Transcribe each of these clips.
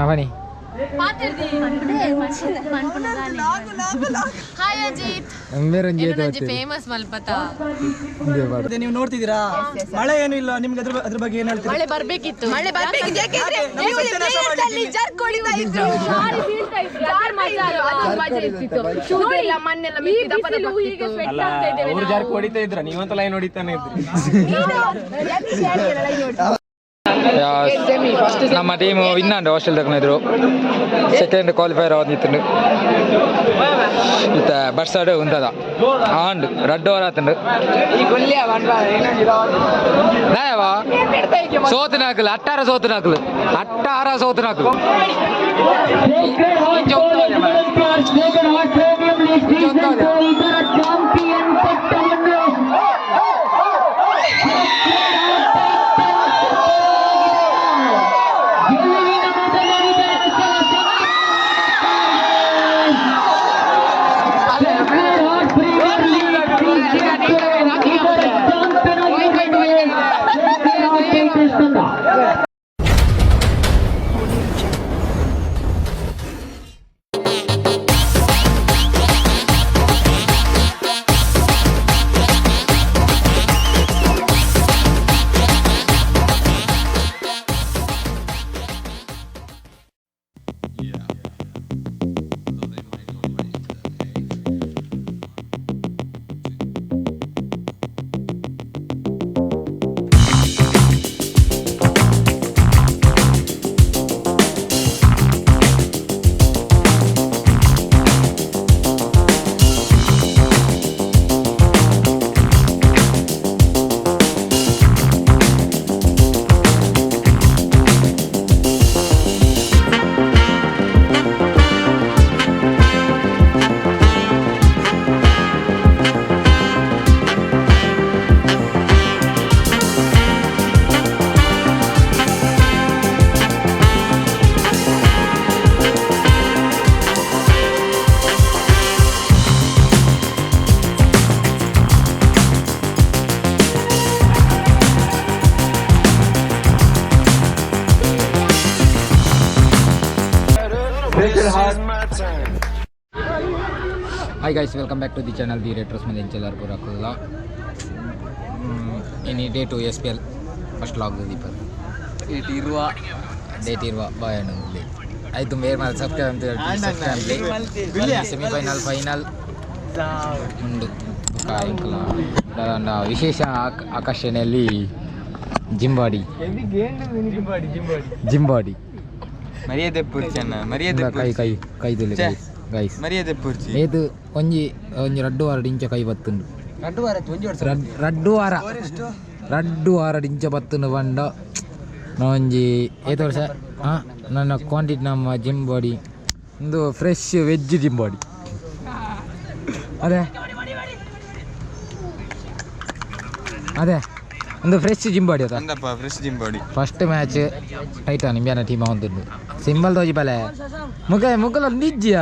ಬನ್ನಿ ಫೇಮಸ್ ಮಲ್ಪತ ನೀವು ನೋಡ್ತಿದ್ದೀರಾ ಮಳೆ ಏನು ಇಲ್ಲ ನಿಮ್ಗೆ ಅದ್ರ ಬಗ್ಗೆ ಏನ್ ಹೇಳ್ತೀರಾ? ಮಳೆ ಬರ್ಬೇಕಿತ್ತು ಹೊಡಿತಾ ಇದ್ರ ನೀವಂತ ಲೈನ್ ಹೊಡಿತಾನೆ ಇದ್ರಿ. ನಮ್ಮ ಟೀಮ್ ವಿನ್ ಅಂಡ್ ಹಾಸ್ಟೆಲ್ ತಗೊಂಡಿದ್ರು ಸೆಕೆಂಡ್ ಕ್ವಾಲಿಫೈರ್ ಆದಿತ್ತು ಇತ್ತ ಬರ್ಸಾಡು ಉಂಟದ ಆಂಡ್ ರಡ್ಡು ವಾರ ಆತಂಡು ನಾಯವಾ ಸೋತು ನಾಕಲು ಅಟ್ಟಾರ ಸೋತು ನಾಕಲು Hi guys, welcome back to the channel Theretro मध्ये ಎಲ್ಲರಿಗೂ ರಾಕಲ್ಲ ಇನಿ ಡೇ ಟು SPL ಫಸ್ಟ್ ಲಾಗ್ ದೀಪರ್ ಡೇಟ್ ಇರುವ ಬಾಯಣ್ಣಲ್ಲಿ ಆಯ್ತು ಮೇರ್ ಮೇಲೆ ಸಬ್ಸ್ಕ್ರೈಬ್ ಅಂತ ಹೇಳ್ತೀನಿ ಸೆಮಿಫೈನಲ್ ಫೈನಲ್ ಉಂಡು ವಿಶೇಷ ಆಕರ್ಷಣೆಯಲ್ಲಿ ಜಿಂಬಾಡಿ ಮರ್ಯಾದೆ ಪೂರ್ಚನ್ನ ಮರ್ಯಾದೆ ಕೈ ಕೈದಲ್ಲಿ ಗೈಸ್ ಮರ್ಯಾದೆ ಪೂರ್ಚಿ ಏದು ಒಂಜಿ ರಡ್ಡು ವಾರ ಇಂಚ ಕೈ ಬತ್ತುಂಡು ರಡ್ಡು ವಾರ ಇಂಚ ಬತ್ತುಂಡು ಬಂಡ ಒಂಜಿ ಏತು ವರ್ಷ ನನ್ನ ಕ್ವಾಂಟಿಟಿ ನಮ್ಮ ಜಿಮ್ ಬಾಡಿ ಒಂದು ಫ್ರೆಶ್ ವೆಜ್ ಜಿಮ್ ಬಾಡಿ ಅದೇ ಒಂದು fresh gym body fresh gym body first match Titan ನಿಂಬ್ಯಾನ ಟೀಮ್ ಹೊಂದಿದ್ದು ಸಿಂಬಲ್ ತೋಜಿ ಬಲೆ ಮುಖಲ ನಿಜ್ಜಿಯ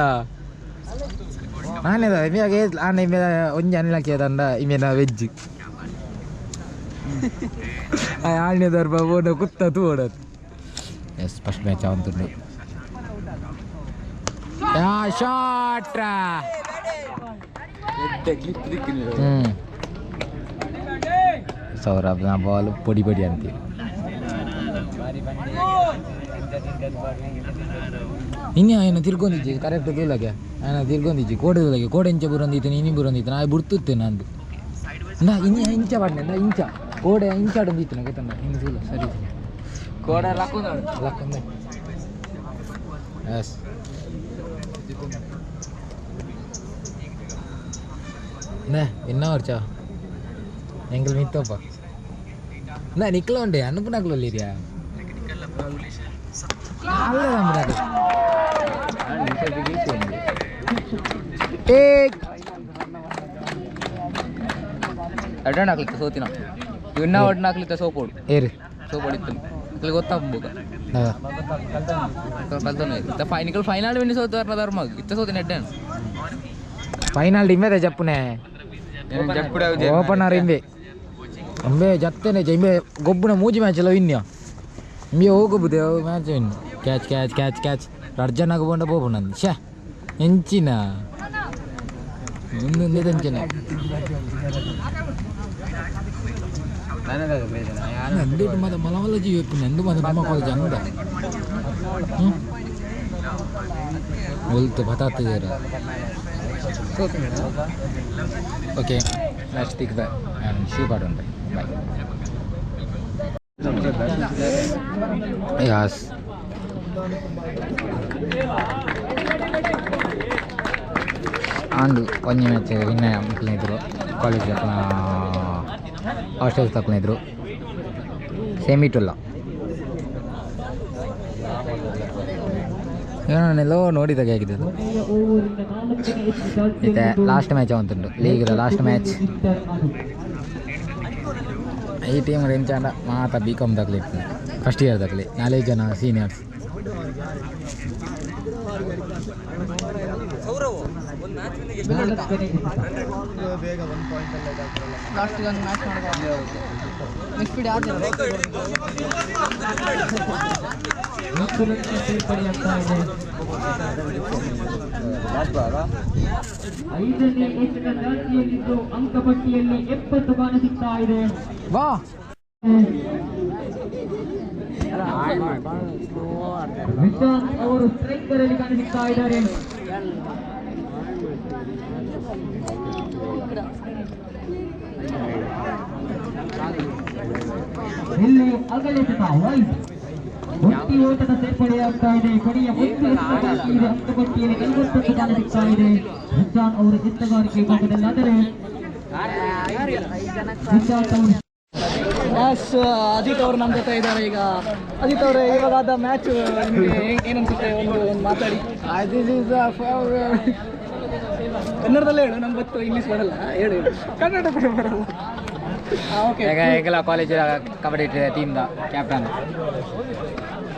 ನಾನೇ ಇಮ್ಯಾಗೆ ಆನೆ ಒಂಜಿ ಅನಿಲಕ್ಕೆ ತಂಡ ಇಮೇನ ವೆಜ್ ಆಳ್ನೇದವ್ರ ಓಡ ಕುತ್ತ ತೂಡದು ಎಸ್ ಫಸ್ಟ್ ಮ್ಯಾಚ್ ಅವಂತುಂಡು ಶಾಟ್ ಸೌರಭ್ ನಾ ಬಾಲ್ ಪೊಡಿ ಪೊಡಿ ಅಂತೀವಿ ಇನ್ನು ఆయన ತಿರ್ಕೊಂಡಿಜ್ಜಿ ಕರೆಕ್ಟ್ ಕೇಳಕ್ಕೆ ఆయన ತಿರ್ಕೊಂಡಿಜ್ಜಿ ಕೋಡದೊಳಗೆ ಕೋಡೆ ಇಂಚ ಬುರಂದಿತ್ತು ಇನಿ ಬುರಂದಿತ್ತು ನಾ ಬಿಡ್ತುತ್ತೆ ನಂದು ನಾ ಇಂಚ ಬಾಡ್ನೆ ನಾ ಇಂಚ ಕೋಡೆ ಇಂಚಾಡೊಂದಿತ್ತು ನಾ ಗೊತ್ತಂಡ ಇನ್ನು ಸೂಲ ಸರಿ ಕೋಡೆ ಲಕ್ಕೊಂಡೆ ಎಸ್ என்ன வருச்சா எங்கள் மித்தப்பா என்ன நிக்கல உண்டு அனுப்புனாக்குள்ள இல்லையா ಅಡ್ಡಾಕ್ಲಿತ್ತು ಸೋತಿನ ಇನ್ನ ಒಡ್ನಾಕ್ಲಿತ್ತ ಸೋಪೋಡು ಏರಿ ಸೋಪೋಡಿತ್ತು ಗೊತ್ತಾಗ್ಬೇಕು ಕಲ್ತೋನೆ ಫೈನಲ್ ಫೈನಲ್ ವಿನ್ ಸೋತು ಧರ್ಮ ಇತ್ತ ಸೋತಿನ ಎಡ್ಡಾನು ಫೈನಲ್ ಡಿಮ್ಮೆದೆ ಜಪ್ಪುನೆ ಓಪನರ್ ಇಂಬೆ ಅಂಬೆ ಜತ್ತೇನೆ ಜಂಬೆ ಗೊಬ್ಬನ ಮೂಜಿ ಮ್ಯಾಚ್ ಎಲ್ಲ ವಿನ್ಯ మీ ಹೋಗಬಹುದು match catch catch catch catch Arjun ಆಗಬೋಂಡ పోపునంది ఛా ఎంచిన ముందుంది దంచిన ನಂದಿಟ್ಟು ಮತ್ತೆ ಮಲಮಲ್ಲ ಜೀವ ನಂದು ಮತ್ತೆ ನಮ್ಮ ಕಾಲೇಜ್ ಅಂದ बोलते बताते जरा okay let's take that and shoot out on that bye yes and onye match winner ಮಕ್ಕಳಿದ್ರು ಕಾಲೇಜ್ ಹಾಸ್ಟೆಲ್ ತಕ್ಕಳಿದ್ರು ಸೆಮಿ ಟುಲ್ಲ ನಾನೆಲ್ಲೋ ನೋಡಿದಾಗ ಹೇಗಿದೆ ಇದೆ ಲಾಸ್ಟ್ ಮ್ಯಾಚ್ ಅವಂತುಂಟು ಲೀಗ್ದ ಲಾಸ್ಟ್ ಮ್ಯಾಚ್ ಈ ಟೀಮ್ ರೆಂಚಾಂಡ ಮಾತಾ ಬಿ ಕಾಮ್ ತಗಲಿತ್ತು ಫಸ್ಟ್ ಇಯರ್ ತಗಲಿ 4 ಜನ ಸೀನಿಯರ್ಸ್ ಐದನೇ ರಾಜ್ಯದಲ್ಲಿದ್ದು ಅಂಕಪಟ್ಟಿಯಲ್ಲಿ 70 ಕಾಣಿಸುತ್ತಾ ಇದೆ. ವಾ ವಿಶಾಲ್ ಅವರು ಸ್ಟ್ರೈಕರ್ ಅಲ್ಲಿ ಕಾಣಿಸುತ್ತಾ ಇದ್ದಾರೆ. ಇಲ್ಲಿ ಅಗಲಿಸಿದ ವೈಟ್ ಒಟ್ಟಿ ಓಟದ ಸೇರ್ಪಡೆಯಾಗ್ತಾ ಇದೆ. ಕೊನೆಯ ಒಂದು ಅಂಕಪಟ್ಟಿಯಲ್ಲಿ 40 ಕಾಣಿಸುತ್ತಾ ಇದೆ. ವಿಶಾಲ್ ಅವರು ಎತ್ತಗಾರಿಕೆ ಭಾಗದಲ್ಲಾದರೆ ವಿಶಾಲ್ ಅವರು ಅಜಿತ್ ಅವರು ನಮ್ಮ ಜೊತೆ ಇದ್ದಾರೆ. ಈಗ ಅಜಿತ್ ಅವರೇ, ಇವಾಗಾದ ಮ್ಯಾಚ್ ನಿಮಗೆ ಏನನ್ಸುತ್ತೆ? ಒಂದು ಮಾತಾಡಿ. ಕನ್ನಡದಲ್ಲೇ ಹೇಳು, ನಮ್ಗೆ ಗೊತ್ತು, ಇಂಗ್ಲೀಷ್ ಬರಲ್ಲ. ಹೇಳು, ಕನ್ನಡ ಬರಲ್ಲ. ಓಕೆ. ಈಗೆಲ್ಲ ಕಾಲೇಜ್ ಕಬಡ್ಡಿ ಟೀಮ್ದ ಕ್ಯಾಪ್ಟನ್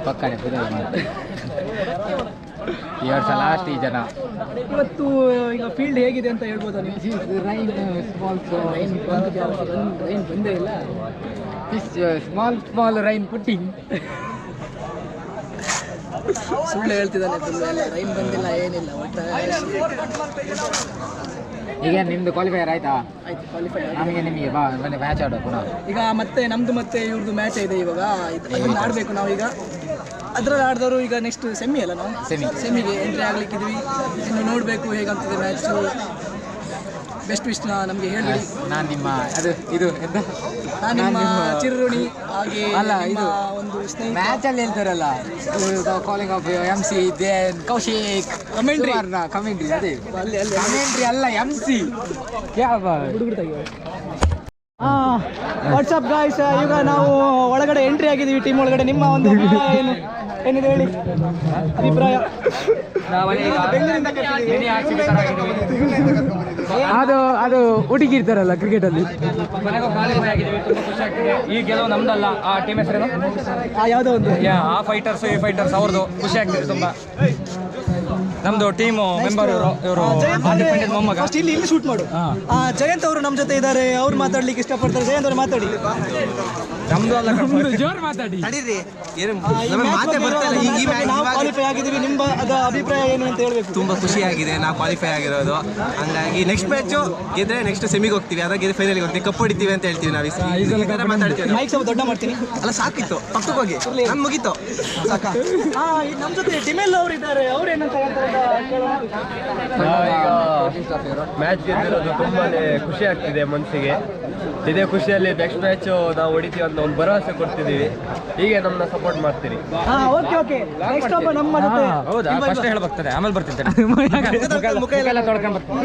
ಪಕ್ಕನೆ ಈ ವರ್ಷ ಲಾಸ್ಟ್ ಈ ಜನ. ಇವತ್ತು ಈಗ ಫೀಲ್ಡ್ ಹೇಗಿದೆ ಅಂತ ಹೇಳ್ಬೋದಾ ನೀವು? ರೈನ್ ಬಂದೇ ಇಲ್ಲ. Small rain putting. ಸುಳ್ಳು ಹೇಳ್ತಿದ್ದಾನೆ, ರೈನ್ ಬಂದಿಲ್ಲ, ಏನಿಲ್ಲ. ಈಗ ನಿಮ್ದು ಕ್ವಾಲಿಫೈಯರ್ ಆಯ್ತಾ? ಆಯ್ತು, ಕ್ವಾಲಿಫೈ. ನಿಮಗೆ ಬಾ ಬನ್ನಿ ಮ್ಯಾಚ್ ಆಡೋ ಪುನಃ. ಈಗ ಮತ್ತೆ ನಮ್ದು ಮತ್ತೆ ಇವ್ರದ್ದು ಮ್ಯಾಚ್ ಇದೆ ಇವಾಗ. ಅದನ್ನ ಆಡಬೇಕು ನಾವು. ಈಗ ಅದ್ರಲ್ಲಿ ಆಡಿದವರು ಈಗ ನೆಕ್ಸ್ಟ್ ಸೆಮಿ ಅಲ್ಲ, ನಾವು ಸೆಮಿಗೆ ಎಂಟ್ರಿ ಆಗ್ಲಿಕ್ಕಿದ್ವಿ. ಇನ್ನು ನೋಡಬೇಕು ಹೇಗಾಗ್ತದೆ ಮ್ಯಾಚು. ಬೆಸ್ಟ್ ವಿಶ್ನ ನಮಗೆ ಹೇಳಿ. ನಾನು ನಿಮ್ಮ ಇದು ಎಂತ, ನಾನು ನಿಮ್ಮ ಚಿರುಣಿ. ಹಾಗೆ ಅಲ್ಲ, ಇದು ಒಂದು ಸ್ನೇಹಿತ. ಮ್ಯಾಚಲ್ಲಿ ಹೇಳ್ತಾರಲ್ಲ, calling of MC then Kaushik commentary ಅದೇ ಅಲ್ಲಿ ಕಮೆಂಟ್ರಿ ಅಲ್ಲ, MC ಹುಡುಗರು. ವಾಟ್ಸಪ್ ಗಾಯ್ಸ್, ಈಗ ನಾವು ಒಳಗಡೆ ಎಂಟ್ರಿ ಆಗಿದ್ದೀವಿ, ಟೀಮ್ ಒಳಗಡೆ. ನಿಮ್ಮ ಒಂದು ಏನಿದೆ ಹೇಳಿ, ಅಭಿಪ್ರಾಯ? ಅದು ಹುಡುಗಿ ಇರ್ತಾರಲ್ಲ ಕ್ರಿಕೆಟಲ್ಲಿ. ಕೊನೆಗೂ ಕ್ವಾಲಿಫೈ ಆಗಿದ್ದೀವಿ, ತುಂಬ ಖುಷಿ ಆಗ್ತಿದೆ. ಈ ಗೆಲುವು ನಮ್ದಲ್ಲ, ಆ ಟೀಮ್ ಹೆಸರೇನು? ಯಾವುದೋ ಒಂದು ಆ ಫೈಟರ್ಸ್ ಈ ಫೈಟರ್ಸ್ ಅವ್ರದ್ದು. ಖುಷಿ ಆಗ್ತಿದೆ ತುಂಬ. ನಮ್ದು ಟೀಮು ಮೆಂಬರ್ ಇವರು ಮೊಮ್ಮಗ. ಫಸ್ಟ್ ಇಲ್ಲಿ ಶೂಟ್ ಮಾಡು. ಜಯಂತ್ ಅವರು ನಮ್ಮ ಜೊತೆ ಇದ್ದಾರೆ, ಅವ್ರು ಮಾತಾಡ್ಲಿಕ್ಕೆ ಇಷ್ಟಪಡ್ತಾರೆ. ಜಯಂತ್ ಅವರು ಮಾತಾಡಿ. ನಮ್ದು ಅಲ್ಲ, ಜೋರ್ ಮಾತಾಡಿ. ನಾವು ಕ್ವಾಲಿಫೈ ಆಗಿದ್ದೀವಿ, ನಿಮ್ಮ ಅಭಿಪ್ರಾಯ ಏನು ಅಂತ ಹೇಳ್ಬೇಕು. ತುಂಬ ಖುಷಿಯಾಗಿದೆ ನಾವು ಕ್ವಾಲಿಫೈ ಆಗಿರೋದು. ಹಂಗಾಗಿ ನೆಕ್ಸ್ಟ್ ಮ್ಯಾಚು ಗೆದ್ರೆ ನೆಕ್ಸ್ಟ್ ಸೆಮಿಗೆ ಹೋಗ್ತೀವಿ, ಅದಾಗ ಗೆದ್ರೆ ಫೈನಲ್ಗೆ ಹೋಗ್ತೀವಿ, ಕಪ್ ಹೊಡಿತೀವಿ ಅಂತ ಹೇಳ್ತೀವಿ ನಾವು. ಮಾತಾಡ್ತೀವಿ. ಮೈಕ್ ಸ್ವಲ್ಪ ದೊಡ್ಡ ಮಾಡ್ತೀನಿ. ಅಲ್ಲ, ಸಾಕಿತ್ತು, ಪಕ್ಕಕ್ಕೆ ಹೋಗಿ ನಾನು ಮುಗೀತು ಸಾಕಾ. ನಮ್ಮ ಜೊತೆ ಟಿಮೆಲ್ ಅವರು ಇದ್ದಾರೆ, ಅವ್ರು ಏನಂತ ಹೇಳ್ತಾರೆ ಮ್ಯಾಚ್ ಗೆದ್ದಿರೋದು ತುಂಬಾ ಖುಷಿ ಆಗ್ತಿದೆ ಮನಸ್ಸಿಗೆ. ಇದೇ ಖುಷಿಯಲ್ಲಿ ನೆಕ್ಸ್ಟ್ ಮ್ಯಾಚು ನಾವು ಹೊಡಿತೀವಿ ಅಂತ ಒಂದು ಭರವಸೆ ಕೊಡ್ತಿದ್ದೀವಿ. ಹೀಗೆ ನಮ್ಮನ್ನ ಸಪೋರ್ಟ್ ಮಾಡ್ತೀರಿ. ಓಕೆ. ನೆಕ್ಸ್ಟ್ ಒಬ್ಬ ನಮ್ಮ ಜೊತೆ. ಹೌದಾ? ಫಸ್ಟ್ ಹೇಳ್ಬೇಕಾಗ್ತದೆ, ಆಮೇಲೆ ಬರ್ತಿದ್ದೆ. ಮುಖ ಎಲ್ಲ ತೊಳ್ಕೊಂಡು ಬರ್ತೀನಿ.